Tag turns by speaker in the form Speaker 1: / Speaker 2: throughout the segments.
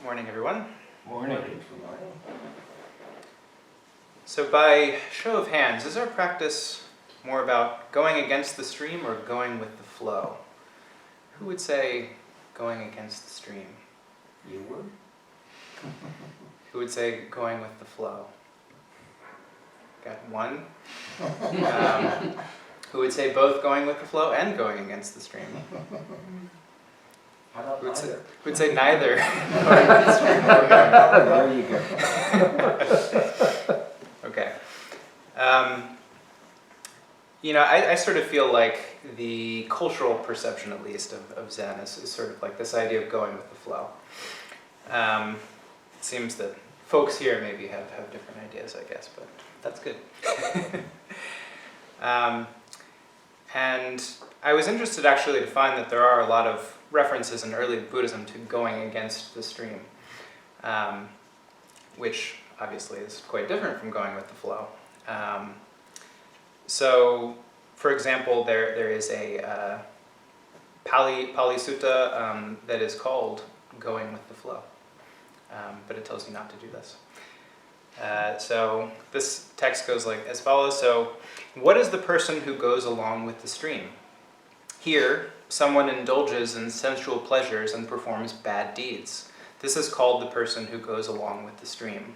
Speaker 1: Morning, everyone.
Speaker 2: Morning.
Speaker 1: So by show of hands, is our practice more about going against the stream or going with the flow? Who would say going against the stream?
Speaker 2: You would?
Speaker 1: Who would say going with the flow? Got one. Who would say both going with the flow and going against the stream?
Speaker 2: How about neither?
Speaker 1: Who would say neither?
Speaker 2: There you go.
Speaker 1: Okay. I sort of feel like the cultural perception, at least, of Zen is sort of like this idea of going with the flow. It seems that folks here maybe have different ideas, I guess, but that's good. And I was interested actually to find that there are a lot of references in early Buddhism to going against the stream, which obviously is quite different from going with the flow. So, for example, there is a Pali Sutta that is called Going with the Flow, but it tells you not to do this. So this text goes like as follows. So, what is the person who goes along with the stream? Here, someone indulges in sensual pleasures and performs bad deeds. This is called the person who goes along with the stream.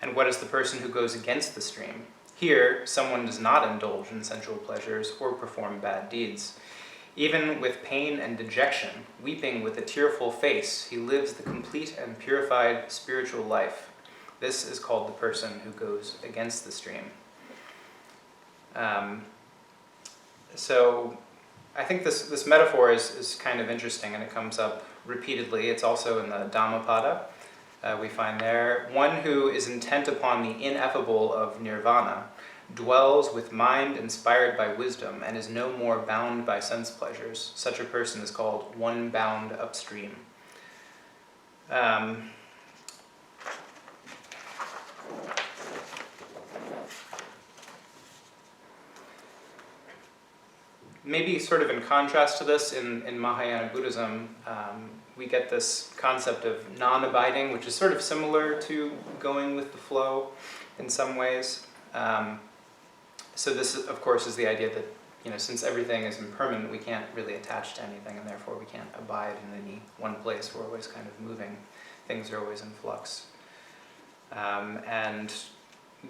Speaker 1: And what is the person who goes against the stream? Here, someone does not indulge in sensual pleasures or perform bad deeds. Even with pain and dejection, weeping with a tearful face, he lives the complete and purified spiritual life. This is called the person who goes against the stream. So I think this metaphor is kind of interesting, and it comes up repeatedly. It's also in the Dhammapada. We find there, one who is intent upon the ineffable of nirvana, dwells with mind inspired by wisdom, and is no more bound by sense pleasures. Such a person is called one bound upstream. Maybe sort of in contrast to this, in Mahayana Buddhism, we get this concept of non-abiding, which is sort of similar to going with the flow in some ways. So this, of course, is the idea that, since everything is impermanent, we can't really attach to anything, and therefore we can't abide in any one place. We're always kind of moving. Things are always in flux. And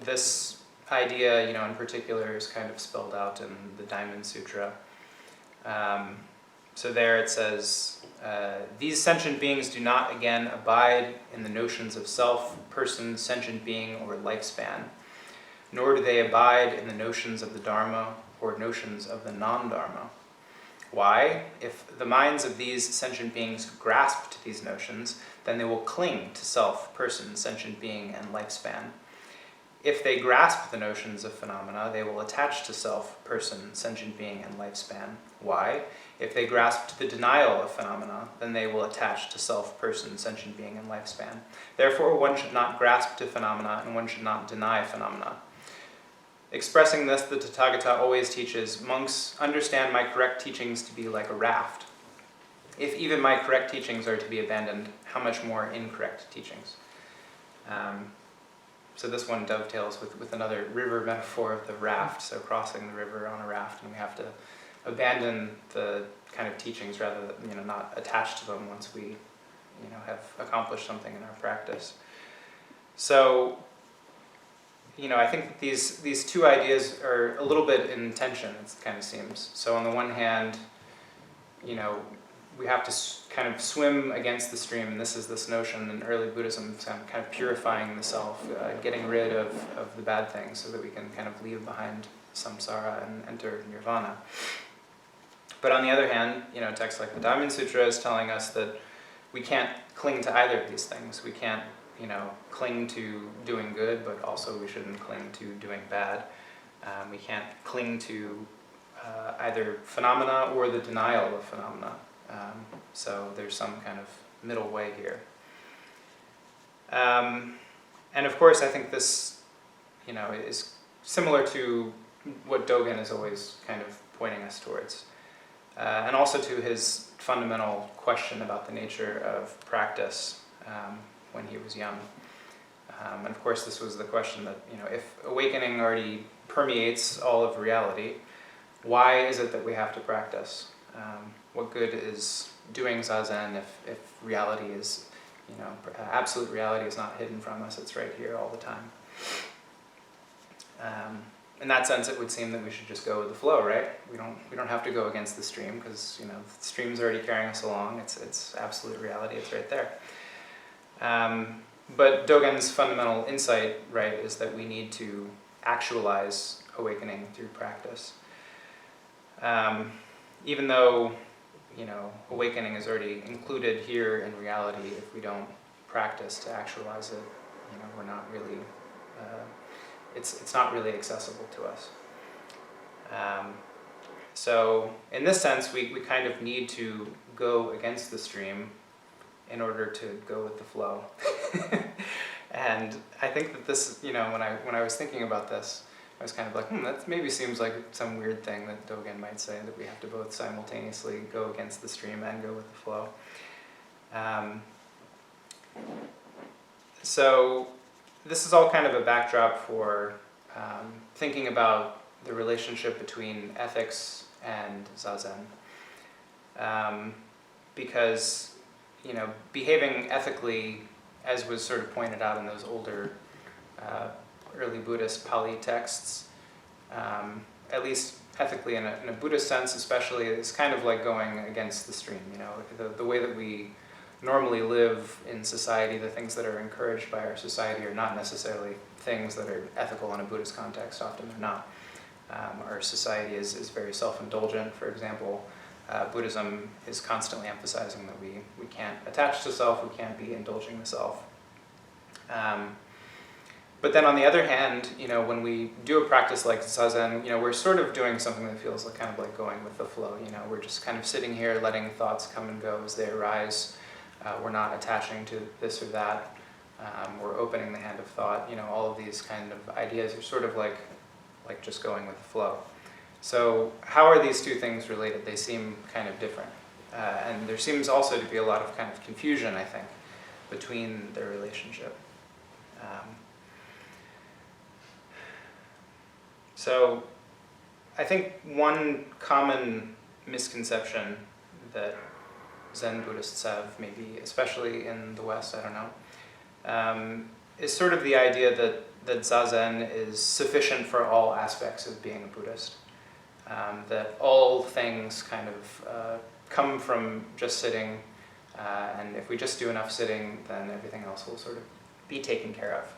Speaker 1: this idea, in particular, is kind of spelled out in the Diamond Sutra. So there it says, these sentient beings do not again abide in the notions of self, person, sentient being, or lifespan, nor do they abide in the notions of the Dharma or notions of the non-Dharma. Why? If the minds of these sentient beings grasp to these notions, then they will cling to self, person, sentient being, and lifespan. If they grasp the notions of phenomena, they will attach to self, person, sentient being, and lifespan. Why? If they grasp the denial of phenomena, then they will attach to self, person, sentient being, and lifespan. Therefore, one should not grasp to phenomena, and one should not deny phenomena. Expressing this, the Tathagata always teaches, monks, understand my correct teachings to be like a raft. If even my correct teachings are to be abandoned, how much more incorrect teachings? So this one dovetails with another river metaphor of the raft, so crossing the river on a raft, and we have to abandon the kind of teachings rather than, not attach to them once we, have accomplished something in our practice. So, I think that these two ideas are a little bit in tension, it kind of seems. So on the one hand, we have to kind of swim against the stream, and this is this notion in early Buddhism, kind of purifying the self, getting rid of the bad things so that we can kind of leave behind samsara and enter nirvana. But on the other hand, texts like the Diamond Sutra is telling us that we can't cling to either of these things. We can't, cling to doing good, but also we shouldn't cling to doing bad. We can't cling to either phenomena or the denial of phenomena. So there's some kind of middle way here. And of course, I think this, is similar to what Dogen is always kind of pointing us towards. And also to his fundamental question about the nature of practice, when he was young. And of course, this was the question that, if awakening already permeates all of reality, why is it that we have to practice? What good is doing zazen if reality is, absolute reality is not hidden from us, it's right here all the time. In that sense, it would seem that we should just go with the flow, right? We don't have to go against the stream, because the stream's already carrying us along. It's absolute reality. It's right there. But Dogen's fundamental insight, right, is that we need to actualize awakening through practice. Even though awakening is already included here in reality, if we don't practice to actualize it, we're not really. It's not really accessible to us. So in this sense, we kind of need to go against the stream in order to go with the flow. And I think that this, when I was thinking about this, I was kind of like, that maybe seems like some weird thing that Dogen might say, that we have to both simultaneously go against the stream and go with the flow. So this is all kind of a backdrop for thinking about the relationship between ethics and zazen. Because, behaving ethically, as was sort of pointed out in those older early Buddhist Pali texts, at least ethically in a Buddhist sense especially, is kind of like going against the stream. The way that we normally live in society, the things that are encouraged by our society are not necessarily things that are ethical in a Buddhist context. Often they're not. Our society is very self-indulgent. For example, Buddhism is constantly emphasizing that we can't attach to self, we can't be indulging the self. But then on the other hand, when we do a practice like zazen, we're sort of doing something that feels kind of like going with the flow. We're just kind of sitting here, letting thoughts come and go as they arise. We're not attaching to this or that. We're opening the hand of thought. All of these kind of ideas are sort of like just going with the flow. So how are these two things related? They seem kind of different. And there seems also to be a lot of kind of confusion, I think, between their relationship. So I think one common misconception that Zen Buddhists have, maybe especially in the West, I don't know, is sort of the idea that zazen is sufficient for all aspects of being a Buddhist. That all things kind of come from just sitting, and if we just do enough sitting, then everything else will sort of be taken care of.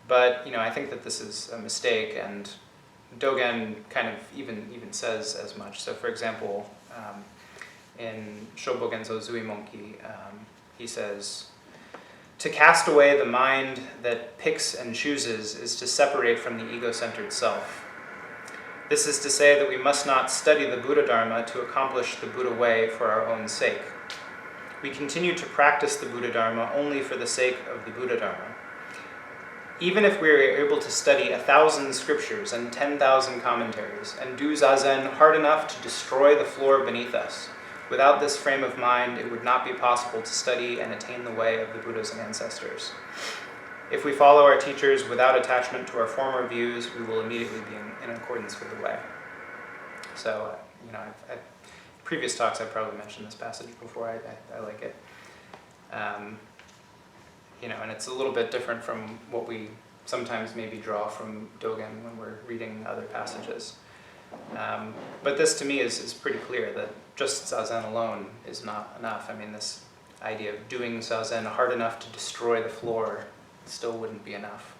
Speaker 1: But I think that this is a mistake, and Dogen kind of even says as much. So for example, in Shobogenzo Zuimonki, he says, "To cast away the mind that picks and chooses is to separate from the ego-centered self. This is to say that we must not study the Buddha Dharma to accomplish the Buddha way for our own sake. We continue to practice the Buddha Dharma only for the sake of the Buddha Dharma. Even if we are able to study 1,000 scriptures and 10,000 commentaries and do zazen hard enough to destroy the floor beneath us, without this frame of mind, it would not be possible to study and attain the way of the Buddhas and ancestors. If we follow our teachers without attachment to our former views, we will immediately be in accordance with the way." So, previous talks I've probably mentioned this passage before. I like it. And it's a little bit different from what we sometimes maybe draw from Dogen when we're reading other passages. But this to me is pretty clear that just zazen alone is not enough. I mean, this idea of doing zazen hard enough to destroy the floor still wouldn't be enough.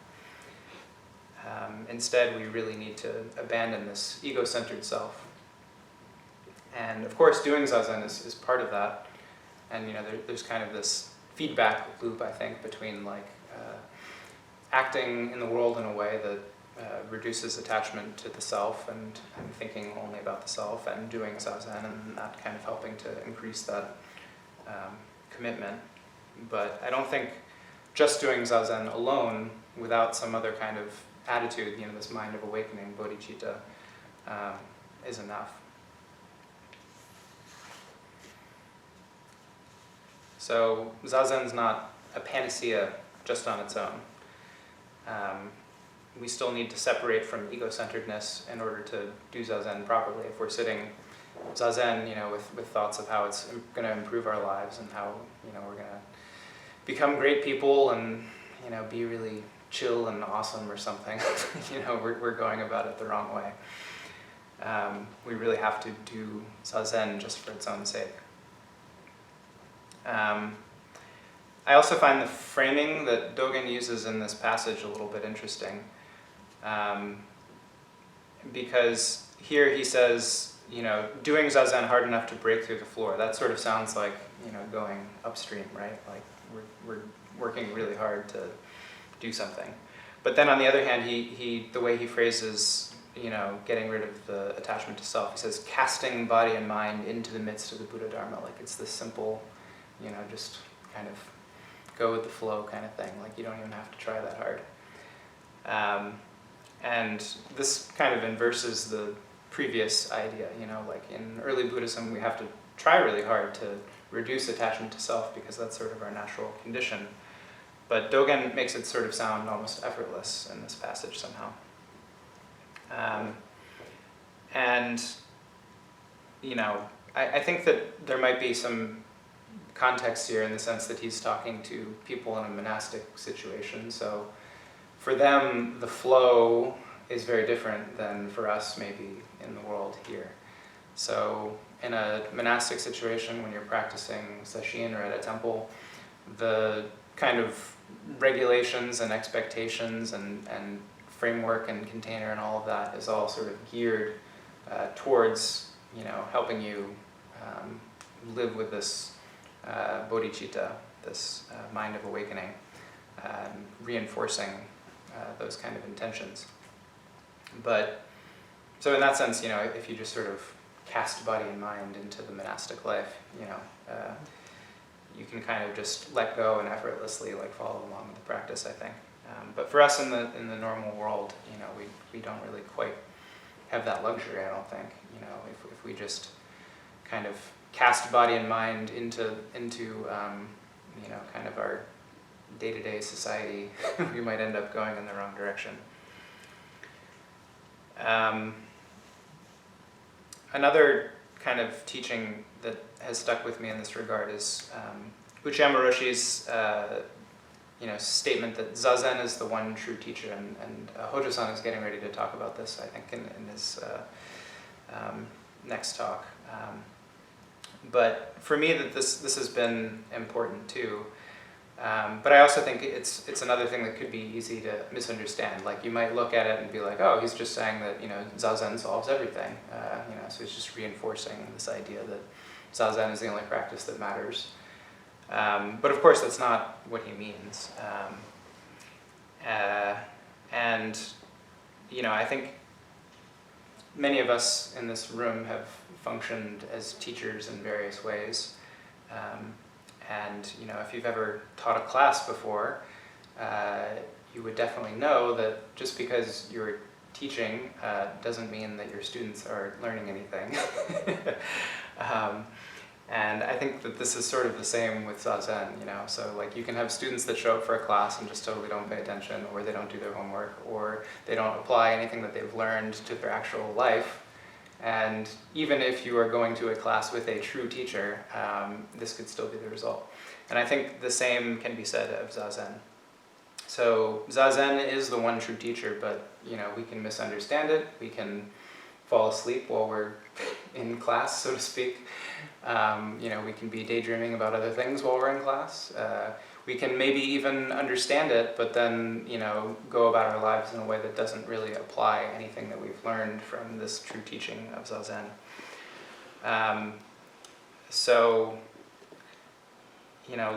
Speaker 1: Instead, we really need to abandon this ego-centered self. And of course, doing zazen is part of that. And there's kind of this feedback loop, I think, between acting in the world in a way that reduces attachment to the self and thinking only about the self, and doing zazen and that kind of helping to increase that commitment. But I don't think just doing zazen alone without some other kind of attitude, this mind of awakening, bodhicitta, is enough. So zazen's not a panacea just on its own. We still need to separate from egocenteredness in order to do zazen properly. If we're sitting zazen, with thoughts of how it's going to improve our lives and how, we're going to become great people and, be really chill and awesome or something, we're going about it the wrong way. We really have to do zazen just for its own sake. I also find the framing that Dogen uses in this passage a little bit interesting, because here he says, doing zazen hard enough to break through the floor. That sort of sounds like, going upstream, right? Like we're working really hard to do something. But then on the other hand, he the way he phrases, getting rid of the attachment to self, he says, casting body and mind into the midst of the Buddha Dharma. Like it's this simple, just kind of go with the flow kind of thing. Like you don't even have to try that hard. And this kind of inverses the previous idea, like in early Buddhism, we have to try really hard to reduce attachment to self because that's sort of our natural condition. But Dogen makes it sort of sound almost effortless in this passage somehow. I think that there might be some context here in the sense that he's talking to people in a monastic situation. So for them, the flow is very different than for us maybe in the world here. So in a monastic situation, when you're practicing sesshin or at a temple, the kind of regulations and expectations and framework and container and all of that is all sort of geared towards, helping you live with this bodhicitta, this mind of awakening, reinforcing those kind of intentions. But, so in that sense, if you just sort of cast body and mind into the monastic life, you can kind of just let go and effortlessly follow along with the practice, I think. But for us in the normal world, we don't really quite have that luxury, I don't think. If we just kind of cast body and mind into kind of our day-to-day society, we might end up going in the wrong direction. Another kind of teaching that has stuck with me in this regard is Uchiyama Roshi's statement that zazen is the one true teacher, and Hojo-san is getting ready to talk about this, I think, in his next talk. But for me, that this has been important too. But I also think it's another thing that could be easy to misunderstand. Like you might look at it and be like, oh, he's just saying that zazen solves everything. So he's just reinforcing this idea that zazen is the only practice that matters. But of course, that's not what he means. And I think many of us in this room have functioned as teachers in various ways. And if you've ever taught a class before, you would definitely know that just because you're teaching doesn't mean that your students are learning anything. And I think that this is sort of the same with zazen, so you can have students that show up for a class and just totally don't pay attention, or they don't do their homework, or they don't apply anything that they've learned to their actual life. And even if you are going to a class with a true teacher, this could still be the result. And I think the same can be said of zazen. So zazen is the one true teacher, but we can misunderstand it. We can fall asleep while we're in class, so to speak. We can be daydreaming about other things while we're in class. We can maybe even understand it, but then, go about our lives in a way that doesn't really apply anything that we've learned from this true teaching of zazen.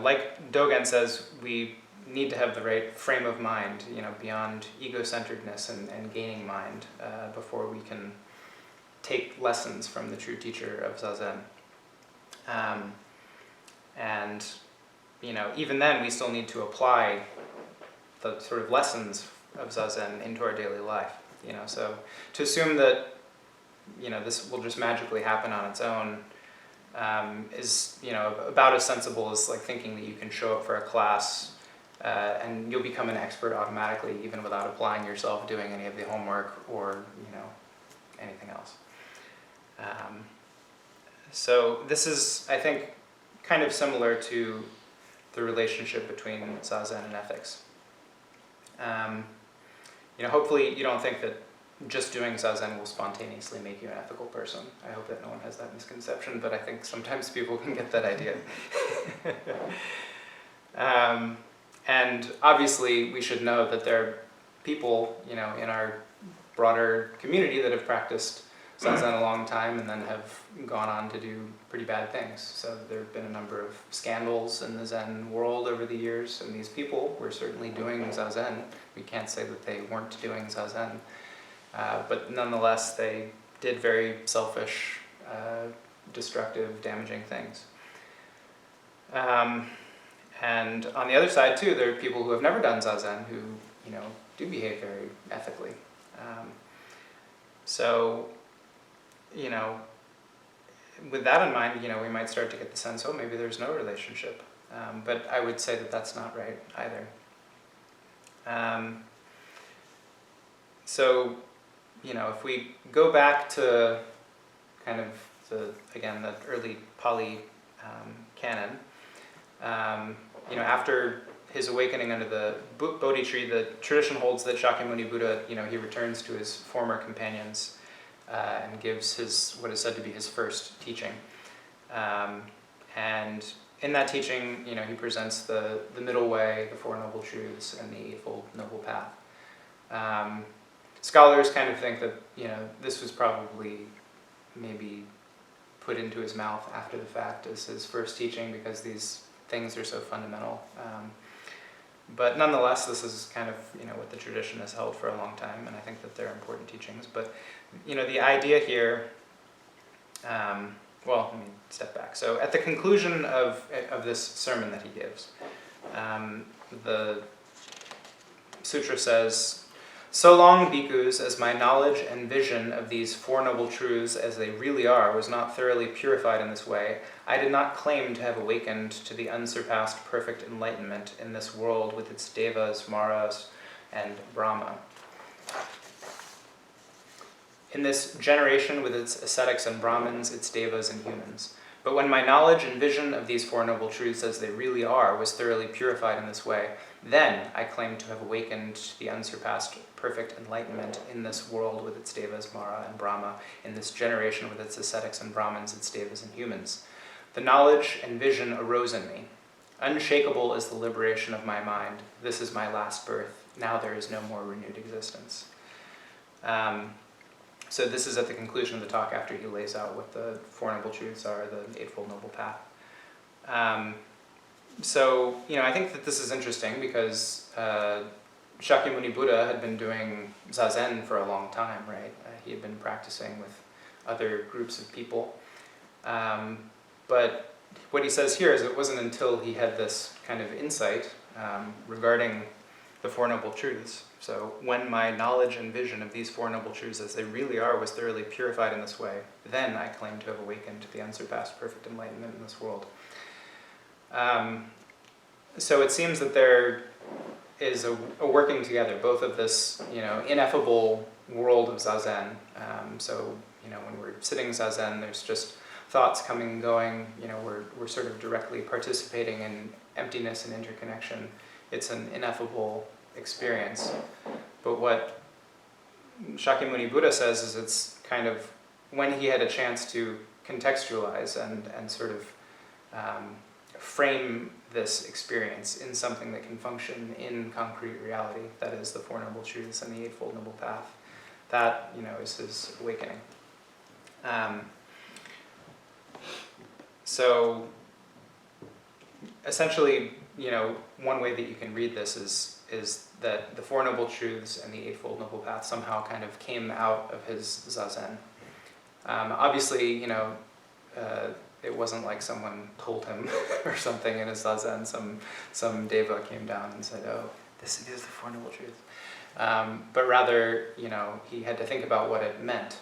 Speaker 1: Like Dogen says, we need to have the right frame of mind, beyond egocenteredness and gaining mind, before we can take lessons from the true teacher of zazen. Even then, we still need to apply the sort of lessons of zazen into our daily life. So to assume that this will just magically happen on its own, is, about as sensible as like thinking that you can show up for a class and you'll become an expert automatically, even without applying yourself, doing any of the homework or anything else. So this is, I think, kind of similar to the relationship between zazen and ethics. Hopefully you don't think that just doing zazen will spontaneously make you an ethical person. I hope that no one has that misconception, but I think sometimes people can get that idea. And obviously we should know that there are people, in our broader community that have practiced zazen a long time and then have gone on to do pretty bad things. So there have been a number of scandals in the Zen world over the years, and these people were certainly doing zazen. We can't say that they weren't doing zazen. But nonetheless, they did very selfish, destructive, damaging things. And on the other side, too, there are people who have never done zazen who, do behave very ethically. So, with that in mind, we might start to get the sense, maybe there's no relationship. But I would say that that's not right either. So, if we go back to kind of the early Pali canon, after his awakening under the Bodhi tree, the tradition holds that Shakyamuni Buddha, he returns to his former companions and gives what is said to be his first teaching. And in that teaching, he presents the middle way, the Four Noble Truths, and the Eightfold Noble Path. Scholars kind of think that, this was probably maybe put into his mouth after the fact as his first teaching because these things are so fundamental. But nonetheless, this is kind of, what the tradition has held for a long time, and I think that they're important teachings. But, the idea here, let me step back. So at the conclusion of this sermon that he gives, the sutra says, "So long, bhikkhus, as my knowledge and vision of these Four Noble Truths as they really are was not thoroughly purified in this way, I did not claim to have awakened to the unsurpassed perfect enlightenment in this world with its devas, maras, and Brahma. In this generation with its ascetics and Brahmins, its devas and humans. But when my knowledge and vision of these Four Noble Truths as they really are was thoroughly purified in this way, then I claimed to have awakened to the unsurpassed perfect enlightenment in this world with its devas, Mara, and Brahma, in this generation with its ascetics and Brahmins, its devas and humans. The knowledge and vision arose in me. Unshakable is the liberation of my mind. This is my last birth. Now there is no more renewed existence." So this is at the conclusion of the talk after he lays out what the Four Noble Truths are, the Eightfold Noble Path. So, I think that this is interesting because Shakyamuni Buddha had been doing zazen for a long time, right? He had been practicing with other groups of people. But what he says here is it wasn't until he had this kind of insight regarding the Four Noble Truths. So when my knowledge and vision of these Four Noble Truths as they really are was thoroughly purified in this way, then I claim to have awakened to the unsurpassed perfect enlightenment in this world. So it seems that there is a working together, both of this, ineffable world of zazen. So, when we're sitting zazen, there's just thoughts coming and going. We're sort of directly participating in emptiness and interconnection. It's an ineffable experience. But what Shakyamuni Buddha says is it's kind of when he had a chance to contextualize and sort of frame this experience in something that can function in concrete reality, that is the Four Noble Truths and the Eightfold Noble Path. That, is his awakening. So, essentially, one way that you can read this is that the Four Noble Truths and the Eightfold Noble Path somehow kind of came out of his zazen. Obviously, it wasn't like someone told him or something in his zazen. Some deva came down and said, "Oh, these are the Four Noble Truths." But rather, he had to think about what it meant.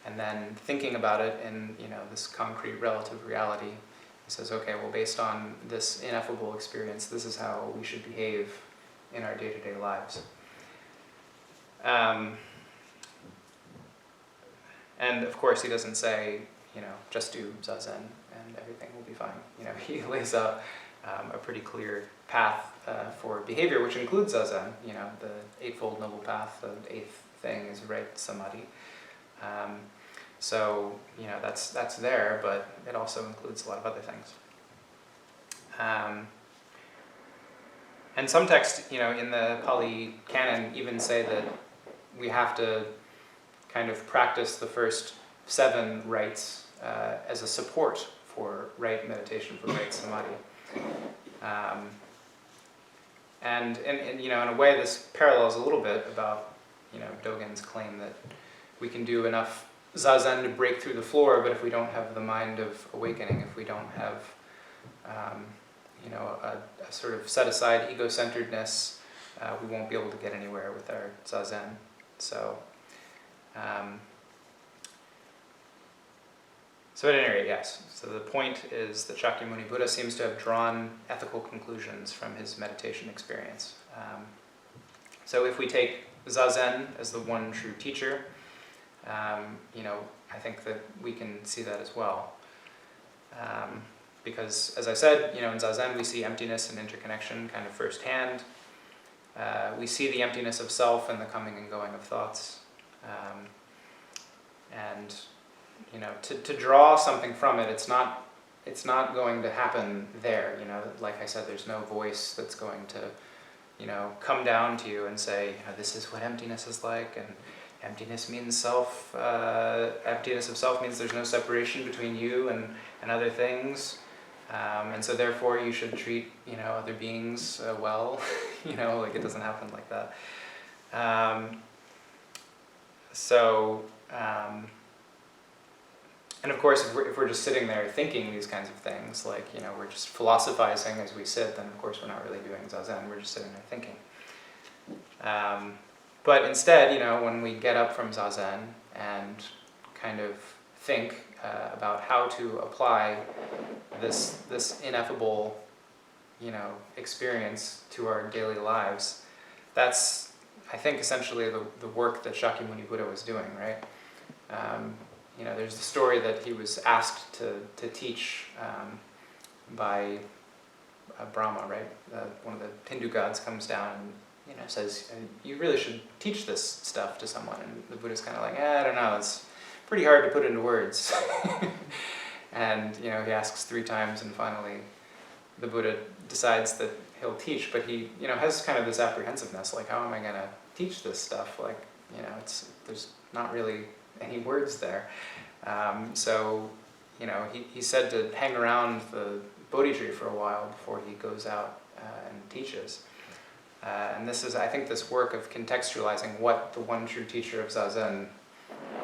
Speaker 1: and then thinking about it in, this concrete relative reality. He says, okay, well, based on this ineffable experience, this is how we should behave in our day-to-day lives. And of course, he doesn't say, just do zazen and everything will be fine. He lays out a pretty clear path for behavior, which includes zazen. The Eightfold Noble Path, the eighth thing is right samadhi. So that's there, but it also includes a lot of other things. And some texts, in the Pali Canon, even say that we have to kind of practice the first 7 rites as a support for right meditation, for right samadhi. And in a way, this parallels a little bit about Dogen's claim that we can do enough zazen to break through the floor, but if we don't have the mind of awakening, if we don't have a sort of set aside egocenteredness, we won't be able to get anywhere with our zazen. So at any rate, yes. So the point is that Shakyamuni Buddha seems to have drawn ethical conclusions from his meditation experience. So if we take zazen as the one true teacher, I think that we can see that as well. Because, as I said, in zazen we see emptiness and interconnection kind of firsthand. We see the emptiness of self and the coming and going of thoughts. And to draw something from it, it's not going to happen there. Like I said, there's no voice that's going to come down to you and say, this is what emptiness is like, and emptiness means self. Emptiness of self means there's no separation between you and other things, and so therefore you should treat other beings well. Like it doesn't happen like that. And of course, if we're just sitting there thinking these kinds of things, like, we're just philosophizing as we sit, then of course we're not really doing zazen, we're just sitting there thinking. But instead, when we get up from zazen and kind of think about how to apply this ineffable, experience to our daily lives, that's, I think, essentially the work that Shakyamuni Buddha was doing, right? There's the story that he was asked to teach by Brahma, right? One of the Hindu gods comes down and says, you really should teach this stuff to someone. And the Buddha's kind of like, I don't know, it's pretty hard to put into words. And he asks 3 times, and finally the Buddha decides that he'll teach, but he has kind of this apprehensiveness, like, how am I going to teach this stuff? Like, there's not really any words there. So he said to hang around the Bodhi tree for a while before he goes out and teaches. And this is, I think, this work of contextualizing what the one true teacher of zazen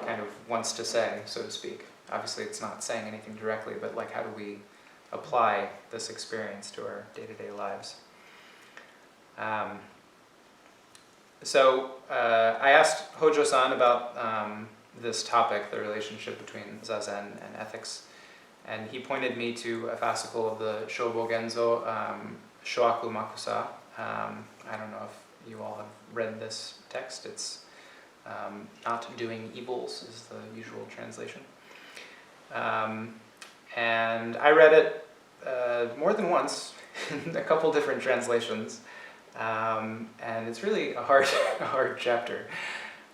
Speaker 1: kind of wants to say, so to speak. Obviously it's not saying anything directly, but like, how do we apply this experience to our day-to-day lives? So I asked Hojo-san about this topic, the relationship between zazen and ethics, and he pointed me to a fascicle of the Shobo Genzo, Shoaku Makusa. I don't know if you all have read this text. It's not doing evils is the usual translation. And I read it more than once in a couple different translations. And it's really a hard chapter.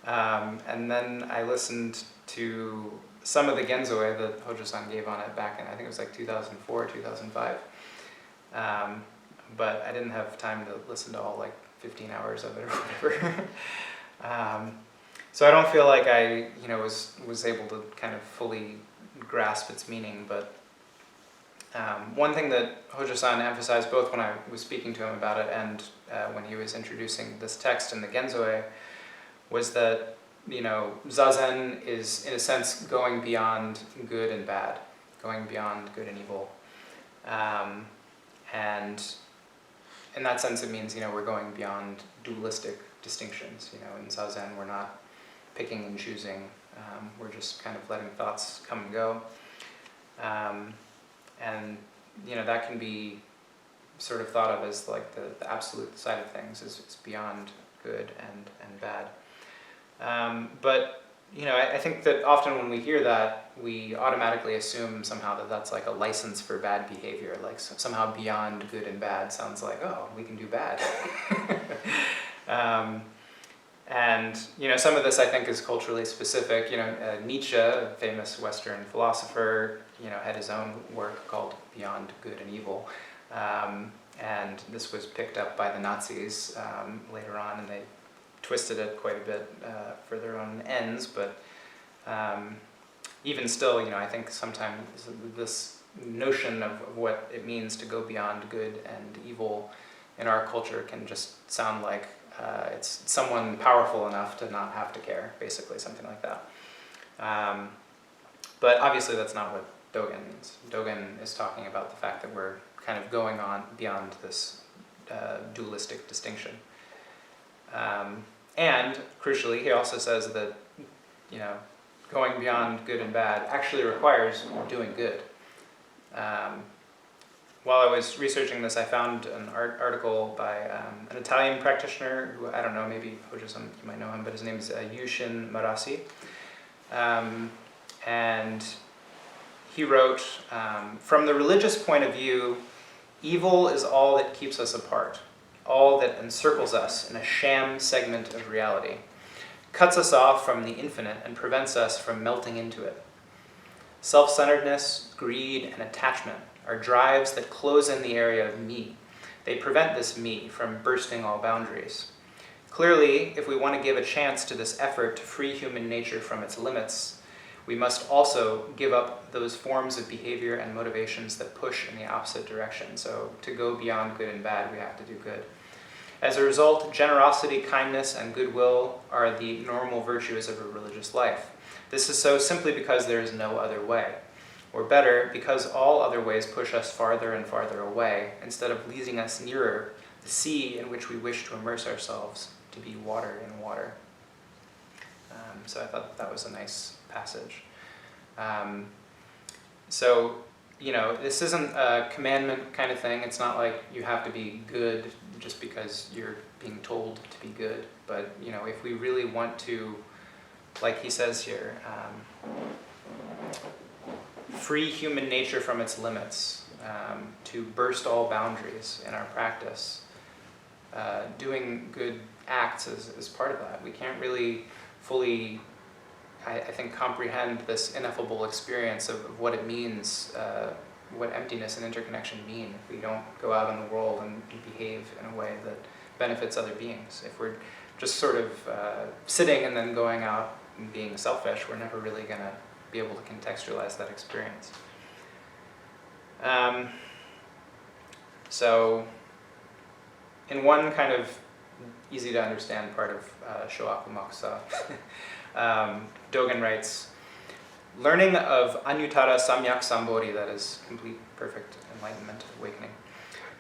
Speaker 1: And then I listened to some of the Genzoe that Hojo-san gave on it back in, I think it was like 2004, 2005. But I didn't have time to listen to all like 15 hours of it or whatever. So I don't feel like I, was able to kind of fully grasp its meaning, but one thing that Hojo-san emphasized both when I was speaking to him about it and when he was introducing this text in the Genzoe was that, zazen is, in a sense, going beyond good and bad, going beyond good and evil. And in that sense, it means, we're going beyond dualistic distinctions. In zazen, we're not picking and choosing We're just kind of letting thoughts come and go. And that can be sort of thought of as like the absolute side of things, is beyond good and bad. But I think that often when we hear that, we automatically assume somehow that that's like a license for bad behavior, like somehow beyond good and bad sounds like, oh, we can do bad. And some of this I think is culturally specific. Nietzsche, a famous Western philosopher, had his own work called Beyond Good and Evil. And this was picked up by the Nazis later on, and they twisted it quite a bit for their own ends. But even still, I think sometimes this notion of what it means to go beyond good and evil in our culture can just sound like it's someone powerful enough to not have to care, basically, something like that. But obviously that's not what Dogen means. Dogen is talking about the fact that we're kind of going on beyond this dualistic distinction. And crucially, he also says that going beyond good and bad actually requires doing good. While I was researching this, I found an article by an Italian practitioner who, I don't know, maybe Hojo-san, you might know him, but his name is Yushin Marasi. And he wrote, from the religious point of view, evil is all that keeps us apart, all that encircles us in a sham segment of reality, cuts us off from the infinite and prevents us from melting into it. Self-centeredness, greed, and attachment are drives that close in the area of me. They prevent this me from bursting all boundaries. Clearly, if we want to give a chance to this effort to free human nature from its limits, we must also give up those forms of behavior and motivations that push in the opposite direction. So to go beyond good and bad, we have to do good. As a result, generosity, kindness, and goodwill are the normal virtues of a religious life. This is so simply because there is no other way. Or better, because all other ways push us farther and farther away, instead of leading us nearer the sea in which we wish to immerse ourselves, to be water in water. So I thought that was a nice passage. So, this isn't a commandment kind of thing. It's not like you have to be good just because you're being told to be good. But, if we really want to, like he says here, free human nature from its limits, to burst all boundaries in our practice, doing good acts is part of that. We can't really fully, I think, comprehend this ineffable experience of what it means, what emptiness and interconnection mean if we don't go out in the world and behave in a way that benefits other beings. If we're just sort of sitting and then going out and being selfish, we're never really going to be able to contextualize that experience. So, in one kind of easy to understand part of Shoaku Makusa, Dogen writes, learning of Anuttara Samyak Sambodhi, that is complete, perfect enlightenment, awakening,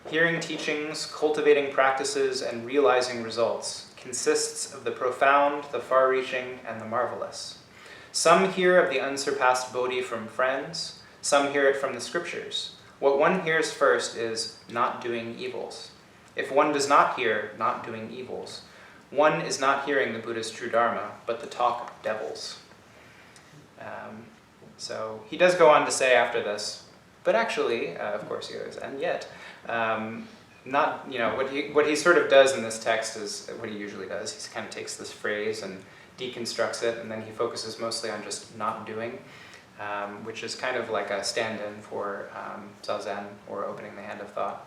Speaker 1: hearing teachings, cultivating practices, and realizing results consists of the profound, the far-reaching, and the marvelous. Some hear of the unsurpassed Bodhi from friends, some hear it from the scriptures. What one hears first is not doing evils. If one does not hear not doing evils, one is not hearing the Buddha's true Dharma, but the talk of devils. So he does go on to say after this, but actually, of course he goes, and yet, not, what he sort of does in this text is what he usually does. He kind of takes this phrase and deconstructs it, and then he focuses mostly on just not doing, which is kind of like a stand-in for zazen, or opening the hand of thought.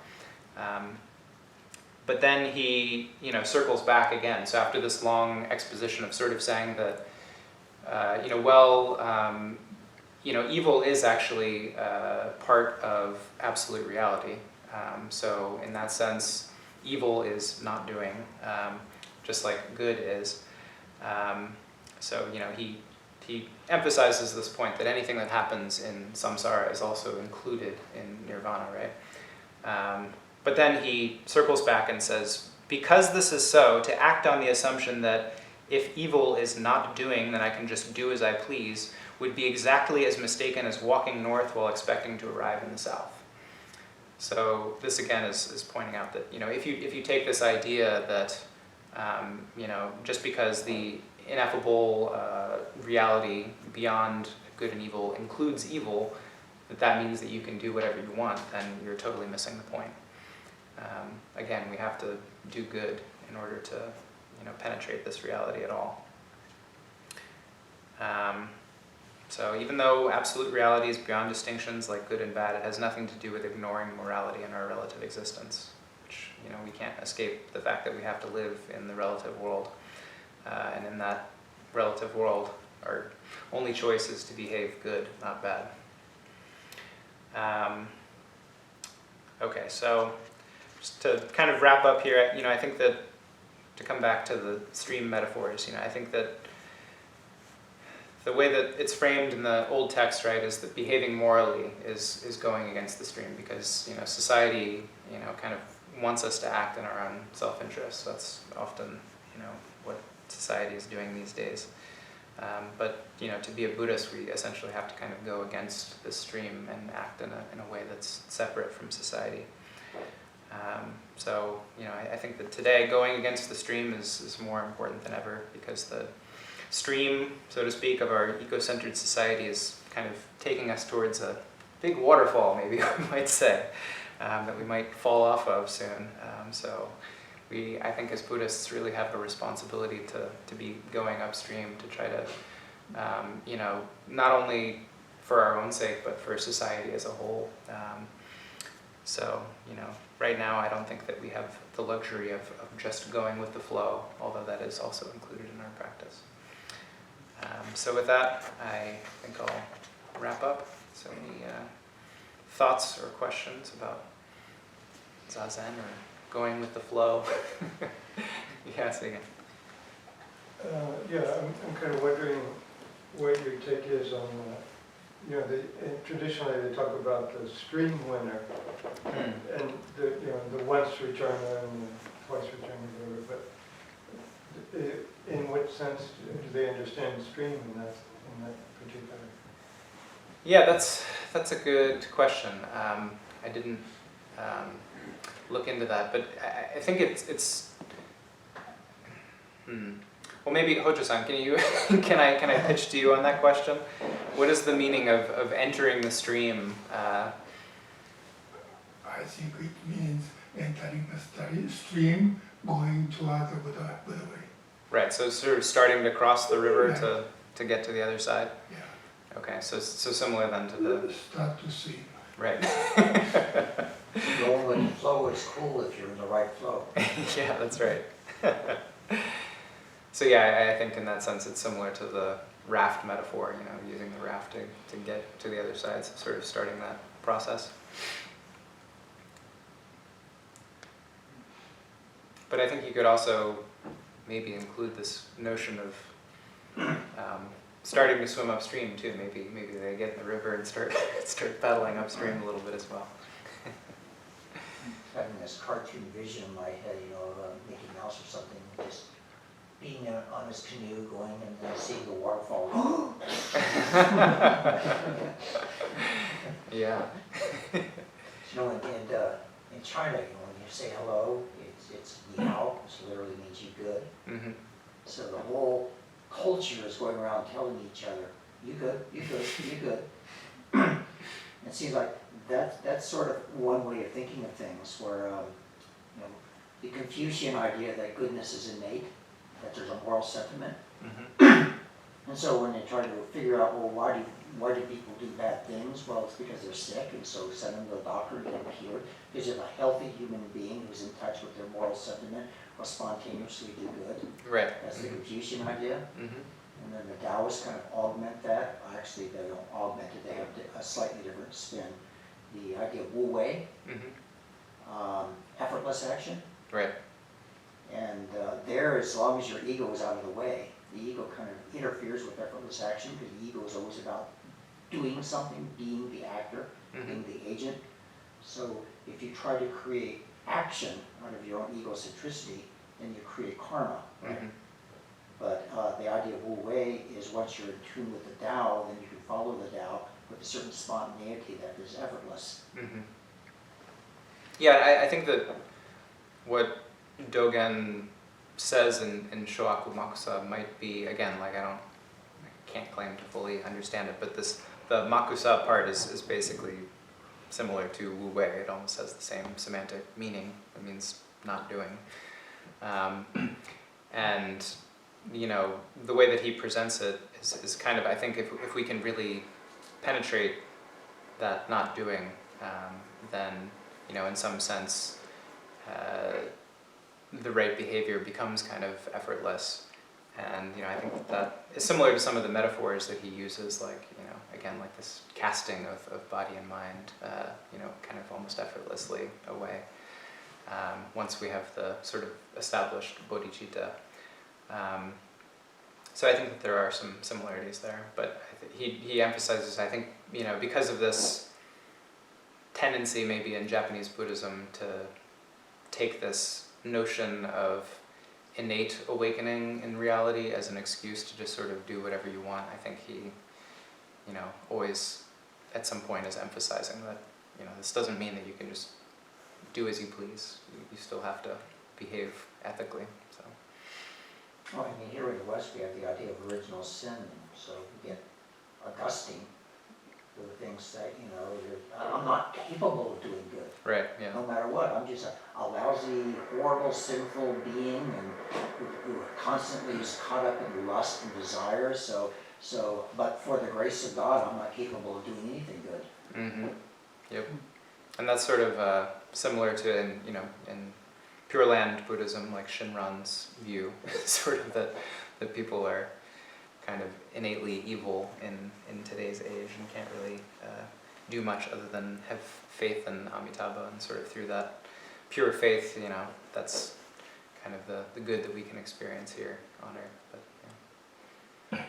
Speaker 1: But then he, circles back again. So after this long exposition of sort of saying that, evil is actually part of absolute reality. So in that sense, evil is not doing, just like good is. So he emphasizes this point that anything that happens in samsara is also included in nirvana, right? But then he circles back and says, because this is so, to act on the assumption that if evil is not doing, then I can just do as I please, would be exactly as mistaken as walking north while expecting to arrive in the south. So this again is pointing out that, if you take this idea that, just because the ineffable reality beyond good and evil includes evil, that means that you can do whatever you want, then you're totally missing the point. Again, we have to do good in order to, penetrate this reality at all. So even though absolute reality is beyond distinctions like good and bad, it has nothing to do with ignoring morality in our relative existence, which, we can't escape the fact that we have to live in the relative world. And in that relative world, our only choice is to behave good, not bad. Okay, so just to kind of wrap up here, I think that, to come back to the stream metaphors, I think that the way that it's framed in the old text, right, is that behaving morally is going against the stream, because, society, kind of wants us to act in our own self-interest. That's often, what society is doing these days. But, to be a Buddhist, we essentially have to kind of go against the stream and act in a way that's separate from society. So, I think that today going against the stream is more important than ever, because the stream, so to speak, of our ego-centered society is kind of taking us towards a big waterfall, maybe we might say, that we might fall off of soon. So we, I think as Buddhists, really have a responsibility to be going upstream, to try to, not only for our own sake, but for society as a whole. So, right now I don't think that we have the luxury of just going with the flow, although that is also included in our practice. So with that, I think I'll wrap up. So any thoughts or questions about zazen or going with the flow? Yeah, say again.
Speaker 2: I'm kind of wondering what your take is on, traditionally they talk about the stream winner, and the once returner and the twice returner, but in what sense do they understand stream in that particular?
Speaker 1: Yeah, that's a good question. I didn't look into that, but I think it's. Well, maybe Hojo-san, can I pitch to you on that question? What is the meaning of entering the stream?
Speaker 3: I think it means entering the stream, going toward the Buddha way.
Speaker 1: Right. So sort of starting to cross the river
Speaker 3: Right.
Speaker 1: to get to the other side.
Speaker 3: Yeah.
Speaker 1: Okay. So similar then to the.
Speaker 3: Start to swim.
Speaker 1: Right.
Speaker 4: Going with the flow is cool if you're in the right flow.
Speaker 1: Yeah, that's right. So yeah, I think in that sense it's similar to the raft metaphor, using the raft to get to the other side, so sort of starting that process. But I think you could also maybe include this notion of starting to swim upstream too. Maybe they get in the river and start paddling upstream a little bit as well.
Speaker 4: Having this cartoon vision in my head, of Mickey Mouse or something, just being on his canoe going and then seeing the waterfall.
Speaker 1: Yeah.
Speaker 4: And in China, when you say hello, it's ni hao, which literally means you good.
Speaker 1: Mm-hmm.
Speaker 4: So the whole culture is going around telling each other, you good, you good, you good. It seems like that's sort of one way of thinking of things, where the Confucian idea that goodness is innate, that there's a moral sentiment.
Speaker 1: Mm-hmm.
Speaker 4: And so when they try to figure out, well, why do people do bad things? Well, it's because they're sick, and so send them to the doctor and get them cured. Because if a healthy human being who's in touch with their moral sentiment will spontaneously do good.
Speaker 1: Right.
Speaker 4: That's the Confucian idea.
Speaker 1: Mm-hmm.
Speaker 4: And then the Taoists kind of augment that. Actually, they don't augment it, they have a slightly different spin. The idea of Wu Wei, effortless action.
Speaker 1: Right.
Speaker 4: And there, as long as your ego is out of the way, the ego kind of interferes with effortless action, because the ego is always about doing something, being the actor, being the agent. So if you try to create action out of your own egocentricity, then you create karma, right? But the idea of Wu Wei is once you're in tune with the Tao, then you can follow the Tao with a certain spontaneity that is effortless.
Speaker 1: Mm-hmm. Yeah, I think that what Dogen says in Shoaku Makusa might be, again, like I can't claim to fully understand it, but the Makusa part is basically similar to Wu Wei. It almost has the same semantic meaning. It means not doing. And, you know, the way that he presents it is kind of, I think if we can really penetrate that not doing, then, you know, in some sense, the right behavior becomes kind of effortless. And, you know, I think that is similar to some of the metaphors that he uses, like, you know, again, like this casting of body and mind, you know, kind of almost effortlessly away. Once we have the sort of established bodhicitta. So I think that there are some similarities there, but he emphasizes, I think, you know, because of this tendency maybe in Japanese Buddhism to take this notion of innate awakening in reality as an excuse to just sort of do whatever you want. I think he, you know, always at some point is emphasizing that, you know, this doesn't mean that you can just do as you please. You still have to behave ethically. So.
Speaker 4: Well, I mean, here in the West, we have the idea of original sin, so we get Augustine for the things that, you know, I'm not capable of doing good.
Speaker 1: Right, yeah.
Speaker 4: No matter what, I'm just a lousy, horrible, sinful being, and who constantly is caught up in lust and desire. So, but for the grace of God, I'm not capable of doing anything good.
Speaker 1: Mm-hmm. Yep. And that's sort of similar to, in Pure Land Buddhism, like Shinran's view, sort of that people are kind of innately evil in today's age and can't really do much other than have faith in Amitabha, and sort of through that pure faith, you know, that's kind of the good that we can experience here on Earth. But,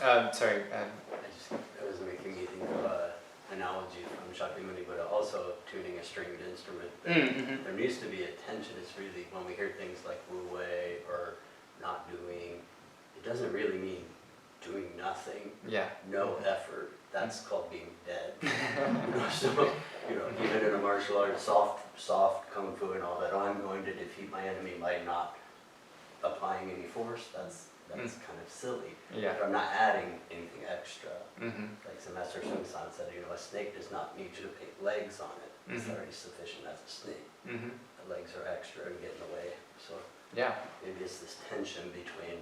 Speaker 1: yeah. Sorry.
Speaker 5: It was making me think of an analogy from Shakyamuni, but also tuning a stringed instrument.
Speaker 1: Mm-hmm.
Speaker 5: There needs to be a tension. It's really, when we hear things like Wu Wei or not doing, it doesn't really mean doing nothing,
Speaker 1: Yeah.
Speaker 5: no effort. That's called being dead. So, you know, even in a martial arts, soft kung fu and all that, I'm going to defeat my enemy by not applying any force. That's kind of silly.
Speaker 1: Yeah.
Speaker 5: But I'm not adding anything extra.
Speaker 1: Mm-hmm.
Speaker 5: Like Master Sun-san said, you know, a snake does not need you to paint legs on it. It's
Speaker 1: Mhm.
Speaker 5: already sufficient as a snake.
Speaker 1: Mm-hmm.
Speaker 5: The legs are extra and get in the way. So
Speaker 1: Yeah.
Speaker 5: maybe it's this tension between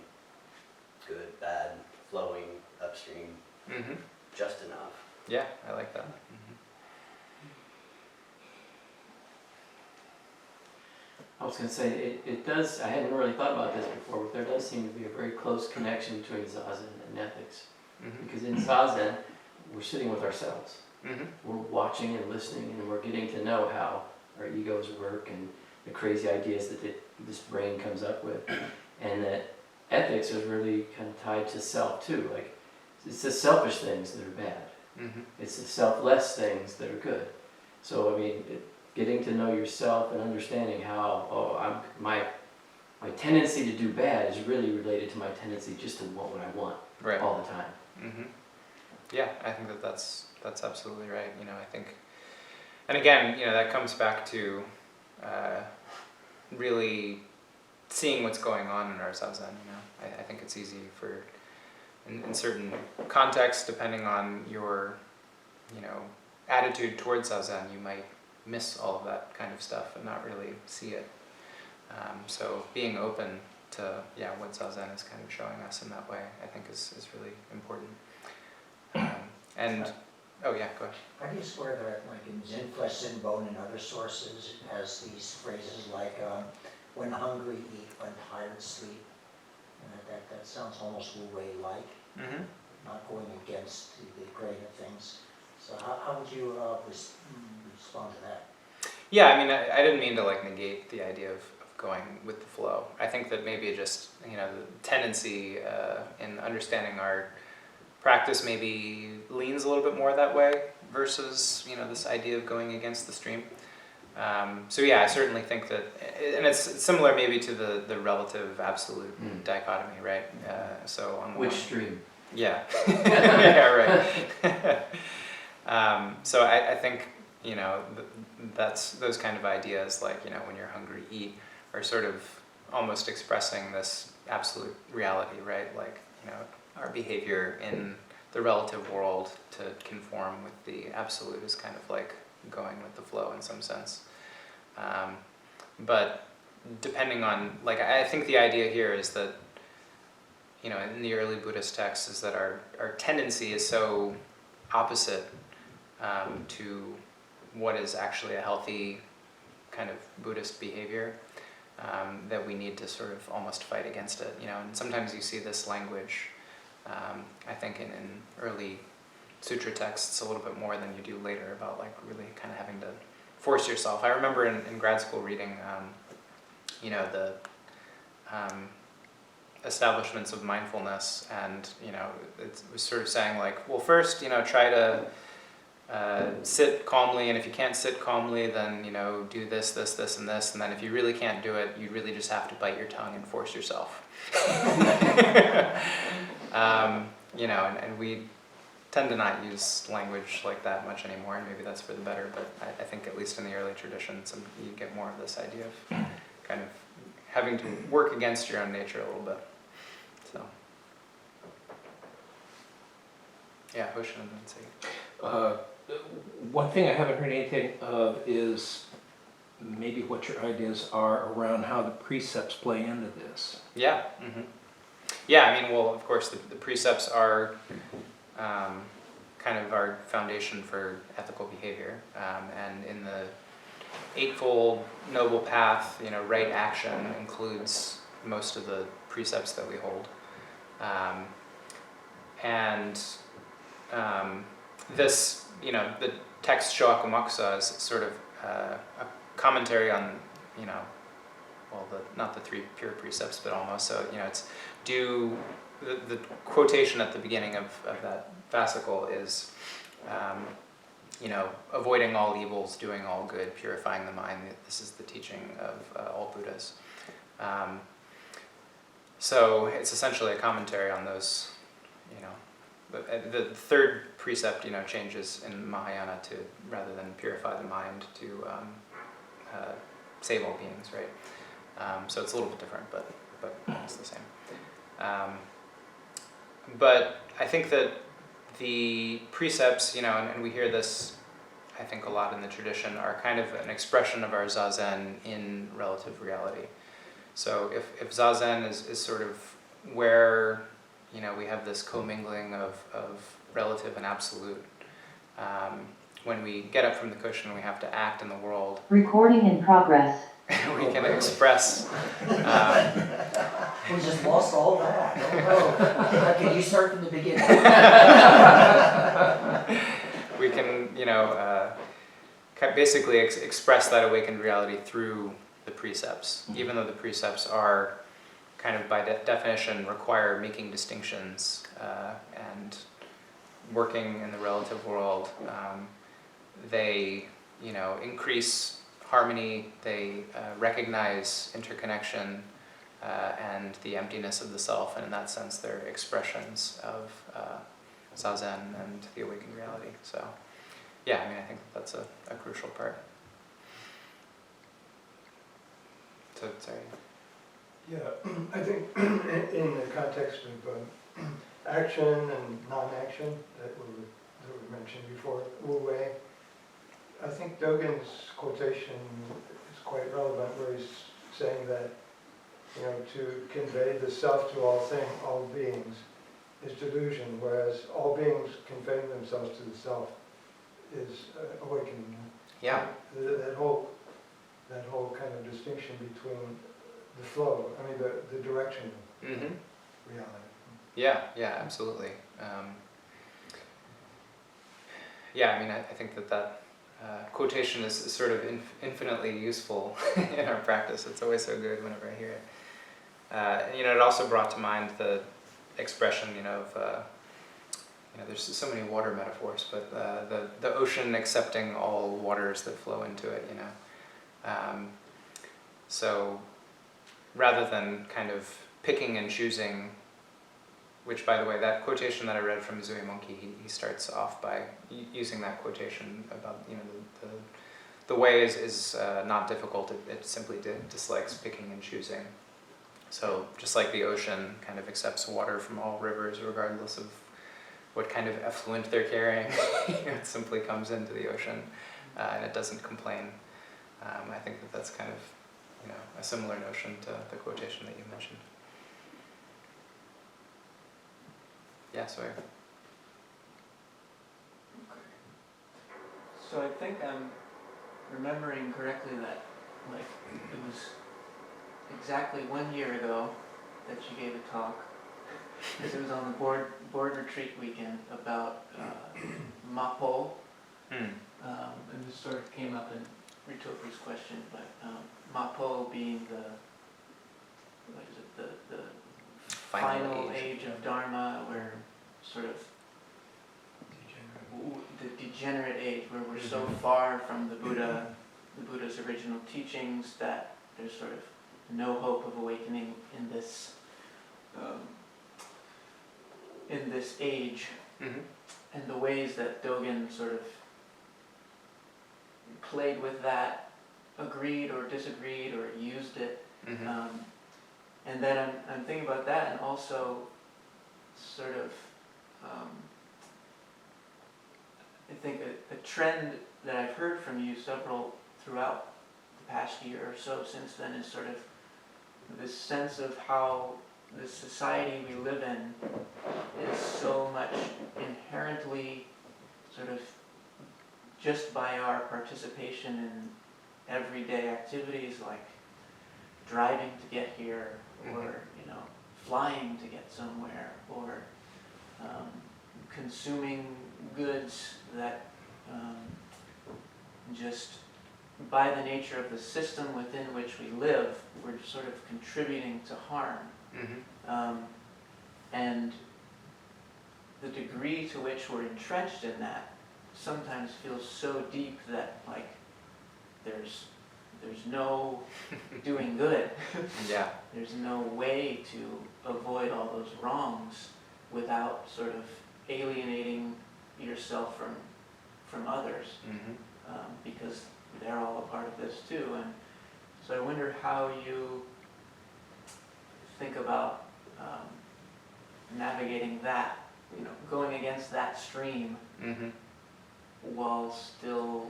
Speaker 5: good, bad, flowing, upstream,
Speaker 1: Mm-hmm.
Speaker 5: just enough.
Speaker 1: Yeah, I like that. Mm-hmm.
Speaker 6: I was going to say, it does, I hadn't really thought about this before, but there does seem to be a very close connection between zazen and ethics.
Speaker 1: Mm-hmm.
Speaker 6: Because in zazen, we're sitting with ourselves.
Speaker 1: Mm-hmm.
Speaker 6: We're watching and listening, and we're getting to know how our egos work and the crazy ideas that this brain comes up with. And that ethics is really kind of tied to self too. Like, it's the selfish things that are bad.
Speaker 1: Mm-hmm.
Speaker 6: It's the selfless things that are good. So, I mean, getting to know yourself and understanding how, my tendency to do bad is really related to my tendency just to want what I want
Speaker 1: Right.
Speaker 6: all the time.
Speaker 1: Mm-hmm. Yeah, I think that's absolutely right. You know, I think, and again, you know, that comes back to really seeing what's going on in our zazen. You know, I think it's easy for, in certain contexts, depending on your, you know, attitude towards zazen, you might miss all of that kind of stuff and not really see it. So being open to what zazen is kind of showing us in that way, I think is really important. And oh yeah, go ahead.
Speaker 4: How do you square that, like in Zen Flesh, Zen Bone, and other sources, it has these phrases like, when hungry, eat, when tired, sleep. And that sounds almost Wu Wei-like,
Speaker 1: Mm-hmm.
Speaker 4: not going against the grain of things. So how would you respond to that?
Speaker 1: Yeah, I mean, I didn't mean to like negate the idea of going with the flow. I think that maybe just, you know, the tendency in understanding our practice maybe leans a little bit more that way versus, you know, this idea of going against the stream. So yeah, I certainly think that, and it's similar maybe to the relative absolute dichotomy, right? So on the
Speaker 6: Which
Speaker 1: one-
Speaker 6: stream?
Speaker 1: Yeah, yeah, right. So I think, you know, that's those kind of ideas, like, you know, when you're hungry, eat, are sort of almost expressing this absolute reality, right? Like, you know, our behavior in the relative world to conform with the absolute is kind of like going with the flow in some sense. But depending on, like, I think the idea here is that, you know, in the early Buddhist texts, is that our tendency is so opposite to what is actually a healthy kind of Buddhist behavior, that we need to sort of almost fight against it, you know. And sometimes you see this language, I think in early sutra texts a little bit more than you do later, about like really kind of having to force yourself. I remember in grad school reading, you know, the establishments of mindfulness, and, you know, it was sort of saying like, well, first, you know, try to sit calmly, and if you can't sit calmly, then, you know, do this, this, this, and this, and then if you really can't do it, you really just have to bite your tongue and force yourself. You know, and we tend to not use language like that much anymore, and maybe that's for the better, but I think at least in the early traditions, you get more of this idea of kind of having to work against your own nature a little bit. So, yeah, Hoshin and then say.
Speaker 7: One thing I haven't heard anything of is maybe what your ideas are around how the precepts play into this.
Speaker 1: Yeah. Mm-hmm. Yeah, I mean, well, of course, the precepts are kind of our foundation for ethical behavior, and in the Eightfold Noble Path, you know, right action includes most of the precepts that we hold, and this, you know, the text Shoakumoksa is sort of a commentary on, you know, well, not the 3 pure precepts, but almost. So, you know, it's the quotation at the beginning of that fascicle is, you know, avoiding all evils, doing all good, purifying the mind. This is the teaching of all Buddhas. So it's essentially a commentary on those, you know, the 3rd precept, you know, changes in Mahayana to, rather than purify the mind, to save all beings, right? So it's a little bit different, but it's the same. But I think that the precepts, you know, and we hear this, I think, a lot in the tradition, are kind of an expression of our zazen in relative reality. So if zazen is sort of where, you know, we have this commingling of relative and absolute, when we get up from the cushion, we have to act in the world.
Speaker 8: Recording in progress.
Speaker 1: We can express.
Speaker 4: We just lost all that. Can you start from the beginning?
Speaker 1: We can, you know, basically express that awakened reality through the precepts, even though the precepts are kind of by definition require making distinctions and working in the relative world. They, you know, increase harmony, they recognize interconnection and the emptiness of the self, and in that sense they're expressions of zazen and the awakened reality. So yeah, I mean, I think that's a crucial part. So, sorry.
Speaker 2: Yeah, I think in the context of action and non-action that were mentioned before, Wu Wei, I think Dogen's quotation is quite relevant, where he's saying that, you know, to convey the self to all beings is delusion, whereas all beings conveying themselves to the self is awakening.
Speaker 1: Yeah.
Speaker 2: That whole kind of distinction between the flow, I mean the direction of reality.
Speaker 1: Yeah, absolutely. Yeah, I mean, I think that quotation is sort of infinitely useful in our practice. It's always so good whenever I hear it. And, you know, it also brought to mind the expression, you know, of, you know, there's so many water metaphors, but the ocean accepting all waters that flow into it, you know. So rather than kind of picking and choosing, which, by the way, that quotation that I read from Zui Monkey, he starts off by using that quotation about, the way is not difficult, it simply dislikes picking and choosing. So just like the ocean kind of accepts water from all rivers regardless of what kind of effluent they're carrying, it simply comes into the ocean and it doesn't complain. I think that's kind of a similar notion to the quotation that you mentioned. Yeah, sorry.
Speaker 8: So I think I'm remembering correctly that, like, it was exactly 1 year ago that you gave a talk, because it was on the board retreat weekend about Mapo, and this sort of came up in Ritoku's question, but Mapo being the final age of Dharma, where sort of the degenerate age, where we're so far from the Buddha's original teachings that there's sort of no hope of awakening in this age, and the ways that Dogen sort of played with that, agreed or disagreed or used it. And then I'm thinking about that, and also sort of I think a trend that I've heard from you throughout the past year or so since then is sort of this sense of how the society we live in is so much inherently sort of, just by our participation in everyday activities like driving to get here, or flying to get somewhere, or consuming goods that just by the nature of the system within which we live, we're sort of contributing to harm. And the degree to which we're entrenched in that sometimes feels so deep that, like, there's no doing good.
Speaker 1: Yeah.
Speaker 8: There's no way to avoid all those wrongs without sort of alienating yourself from others, because they're all a part of this too. And so I wonder how you think about navigating that, going against that stream, while still,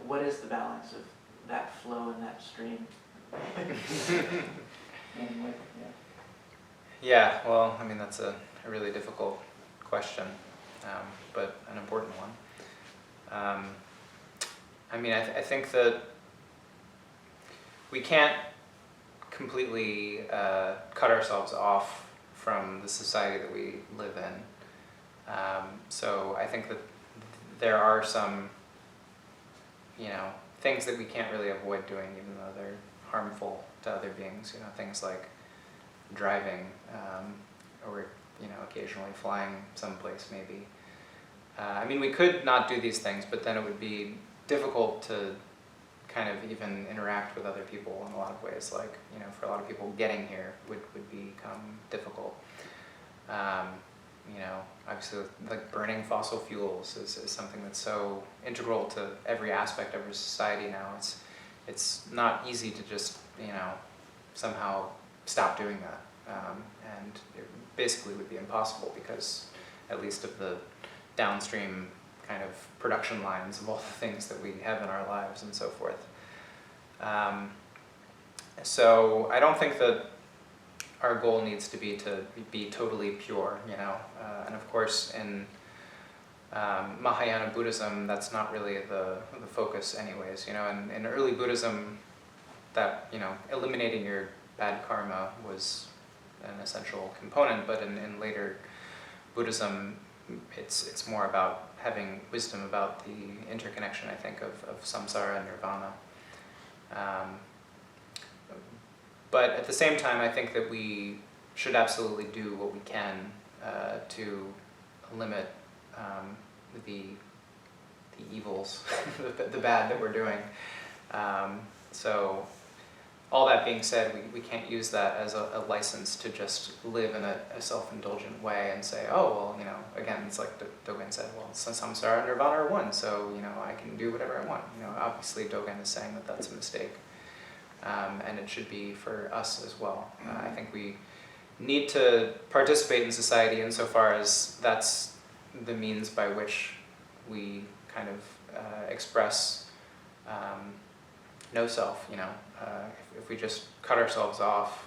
Speaker 8: what is the balance of that flow and that stream? Anyway,
Speaker 1: Yeah, well, I mean, that's a really difficult question, but an important one. I mean, I think that we can't completely cut ourselves off from the society that we live in. So I think that there are some, things that we can't really avoid doing, even though they're harmful to other beings. Things like driving, or occasionally flying someplace maybe. I mean, we could not do these things, but then it would be difficult to kind of even interact with other people in a lot of ways. Like, for a lot of people, getting here would become difficult. Obviously, like burning fossil fuels is something that's so integral to every aspect of our society now. It's not easy to just, somehow stop doing that. And it basically would be impossible because, at least of the downstream kind of production lines of all the things that we have in our lives and so forth. So I don't think that our goal needs to be totally pure, and of course in Mahayana Buddhism, that's not really the focus anyways. In early Buddhism, that, eliminating your bad karma was an essential component, but in later Buddhism, it's more about having wisdom about the interconnection, I think, of samsara and nirvana. But at the same time, I think that we should absolutely do what we can to limit the evils, the bad that we're doing. So all that being said, we can't use that as a license to just live in a self-indulgent way and say, oh, well, you know, again, it's like Dogen said, well, samsara and nirvana are one, so, you know, I can do whatever I want. You know, obviously Dogen is saying that that's a mistake. And it should be for us as well. I think we need to participate in society insofar as that's the means by which we kind of express no self, you know. If we just cut ourselves off,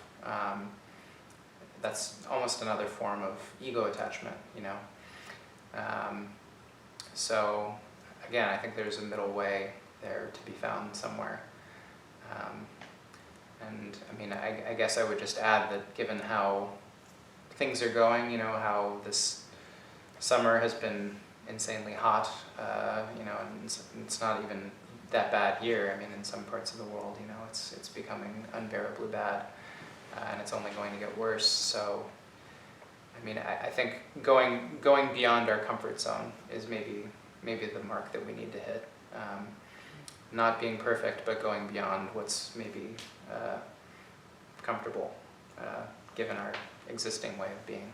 Speaker 1: that's almost another form of ego attachment, you know. So again, I think there's a middle way there to be found somewhere. And I mean, I guess I would just add that given how things are going, you know, how this summer has been insanely hot, you know, and it's not even that bad here. I mean, in some parts of the world, you know, it's becoming unbearably bad, and it's only going to get worse. So, I mean, I think going beyond our comfort zone is maybe the mark that we need to hit. Not being perfect, but going beyond what's maybe comfortable, given our existing way of being.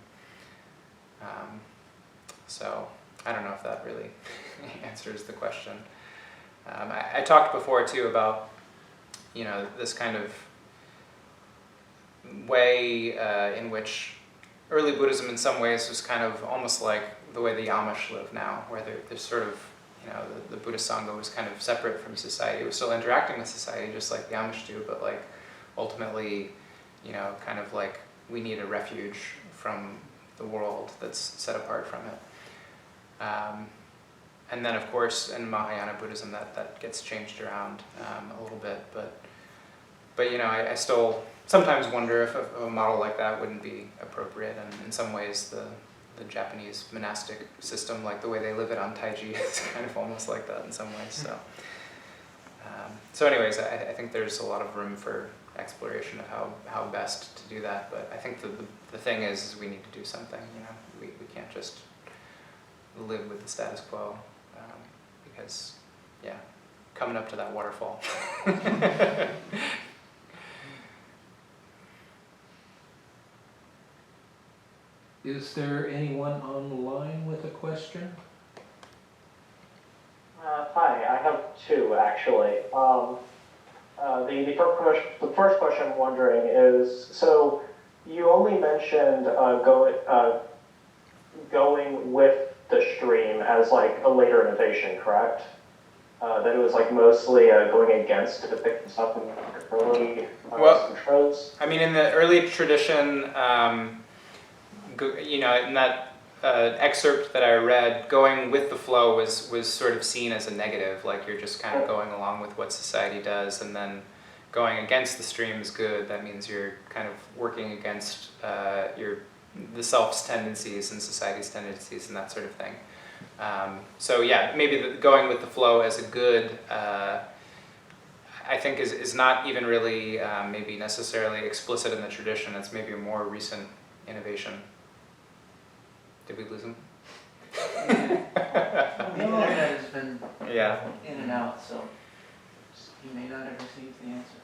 Speaker 1: So I don't know if that really answers the question. I talked before too about, you know, this kind of way in which early Buddhism in some ways was kind of almost like the way the Amish live now, where there's sort of, you know, the Buddhist Sangha was kind of separate from society. It was still interacting with society just like the Amish do, but like ultimately, you know, kind of like we need a refuge from the world that's set apart from it. And then of course in Mahayana Buddhism that gets changed around a little bit, but you know, I still sometimes wonder if a model like that wouldn't be appropriate, and in some ways the Japanese monastic system, like the way they live it on Taiji, is kind of almost like that in some ways. So anyways, I think there's a lot of room for exploration of how best to do that, but I think the thing is we need to do something, you know. We can't just live with the status quo, because, yeah, coming up to that waterfall.
Speaker 7: Is there anyone on the line with a question?
Speaker 9: Hi, I have two actually. The first question I'm wondering is, so you only mentioned going with the stream as like a later innovation, correct? That it was like mostly going against to pick this up in early intros.
Speaker 1: I mean, in the early tradition, you know, in that excerpt that I read, going with the flow was sort of seen as a negative, like you're just kind of going along with what society does, and then going against the stream is good. That means you're kind of working against the self's tendencies and society's tendencies and that sort of thing. So yeah, maybe going with the flow as a good, I think is not even really maybe necessarily explicit in the tradition. It's maybe a more recent innovation. Did we lose him?
Speaker 8: The internet has been
Speaker 1: Yeah.
Speaker 8: in and out, so you may not have received the answer.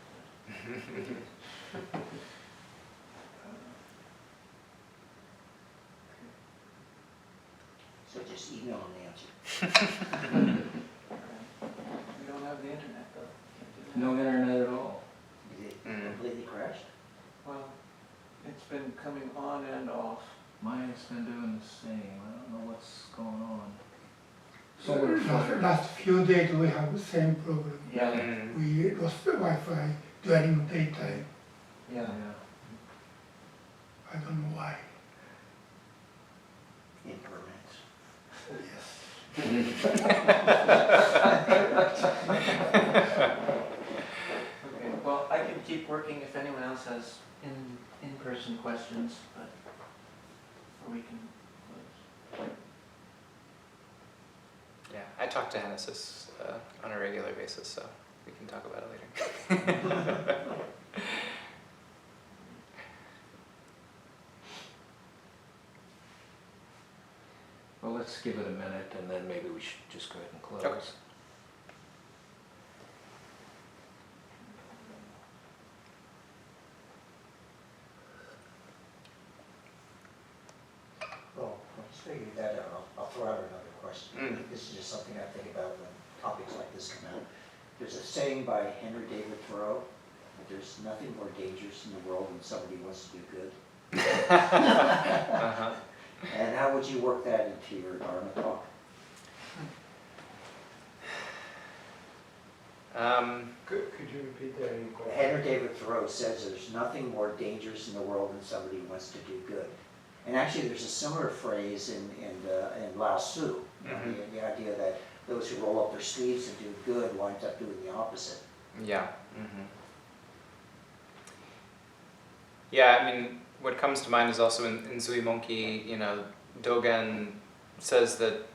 Speaker 4: So just email them the answer.
Speaker 8: We don't have the internet though. Can't do that.
Speaker 7: No internet at all.
Speaker 4: Is it completely crashed?
Speaker 8: Well, it's been coming on and off.
Speaker 7: Mine's been doing the same. I don't know what's going on.
Speaker 3: So last few days we have the same problem.
Speaker 8: Yeah.
Speaker 3: We lost the Wi-Fi during daytime.
Speaker 8: Yeah.
Speaker 3: I don't know why.
Speaker 4: Impermanence.
Speaker 3: Yes.
Speaker 8: Okay, well, I can keep working if anyone else has in-person questions, but, or we can close.
Speaker 1: Yeah, I talk to Genesis on a regular basis, so we can talk about it later.
Speaker 7: Well, let's give it a minute and then maybe we should just go ahead and close.
Speaker 1: Okay.
Speaker 4: figured that out. I'll throw out another question.
Speaker 1: Mm.
Speaker 4: This is just something I think about when topics like this come out. There's a saying by Henry David Thoreau that there's nothing more dangerous in the world than somebody who wants to do good.
Speaker 1: Uh-huh.
Speaker 4: And how would you work that into your Dharma talk?
Speaker 2: Could you repeat that in question?
Speaker 4: Henry David Thoreau says there's nothing more dangerous in the world than somebody who wants to do good. And actually, there's a similar phrase in Lao Tzu, you know,
Speaker 1: Mhm.
Speaker 4: the idea that those who roll up their sleeves and do good wind up doing the opposite.
Speaker 1: Yeah. Yeah, I mean, what comes to mind is also in Zui Monkey, you know, Dogen says that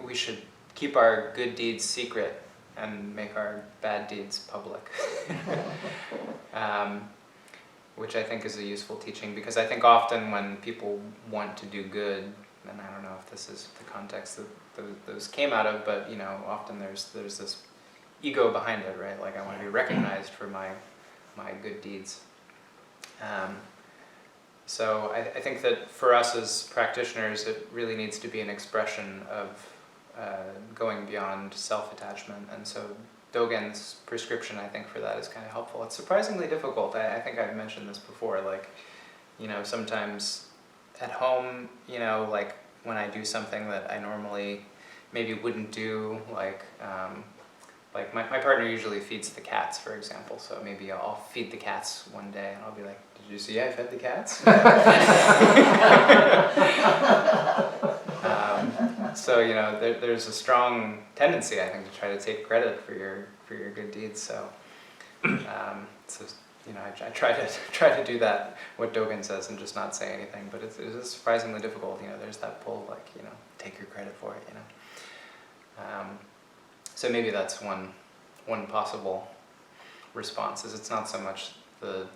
Speaker 1: we should keep our good deeds secret and make our bad deeds public. Which I think is a useful teaching, because I think often when people want to do good, and I don't know if this is the context that those came out of, but you know, often there's this ego behind it, right? Like I want to be recognized for my good deeds. So I think that for us as practitioners, it really needs to be an expression of going beyond self-attachment, and so Dogen's prescription, I think, for that is kind of helpful. It's surprisingly difficult. I think I've mentioned this before, like, you know, sometimes at home, you know, like when I do something that I normally maybe wouldn't do, like my partner usually feeds the cats, for example, so maybe I'll feed the cats one day and I'll be like, did you see I fed the cats? So, you know, there's a strong tendency, I think, to try to take credit for your good deeds. So, you know, I try to do that, what Dogen says, and just not say anything. But it is surprisingly difficult. You know, there's that pull, like, you know, take your credit for it. You know. So maybe that's one possible response. Is it's not so much the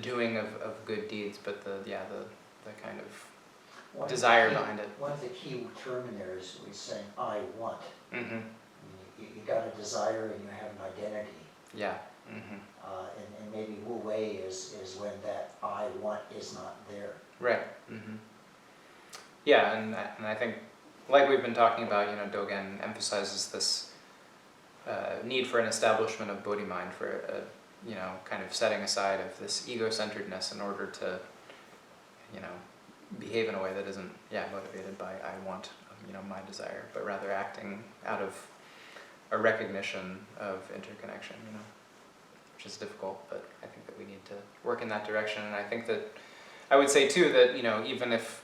Speaker 1: doing of good deeds, but the kind of desire behind it.
Speaker 4: One of the key term in there is saying, I want.
Speaker 1: Mm-hmm.
Speaker 4: I mean, you got a desire and you have an identity.
Speaker 1: Yeah. Mm-hmm.
Speaker 4: And maybe Wu Wei is when that I want is not there.
Speaker 1: Right. Mm-hmm. Yeah, and I think, like we've been talking about, you know, Dogen emphasizes this need for an establishment of Bodhi mind, for a, you know, kind of setting aside of this egocenteredness in order to, you know, behave in a way that isn't, motivated by I want, you know, my desire, but rather acting out of a recognition of interconnection, you know, which is difficult, but I think that we need to work in that direction. And I think that, I would say too that, you know, even if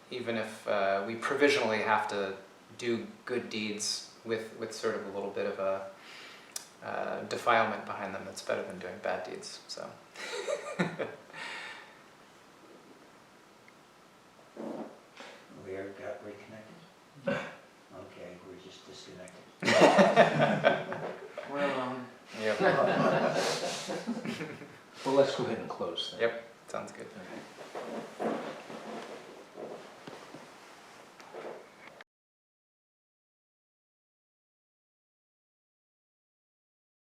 Speaker 1: we provisionally have to do good deeds with sort of a little bit of a defilement behind them, that's better than doing bad deeds, so.
Speaker 4: We got reconnected? Okay, we're just disconnected.
Speaker 8: We're alone.
Speaker 1: Yep.
Speaker 7: Well, let's go ahead and close then.
Speaker 1: Yep, sounds good.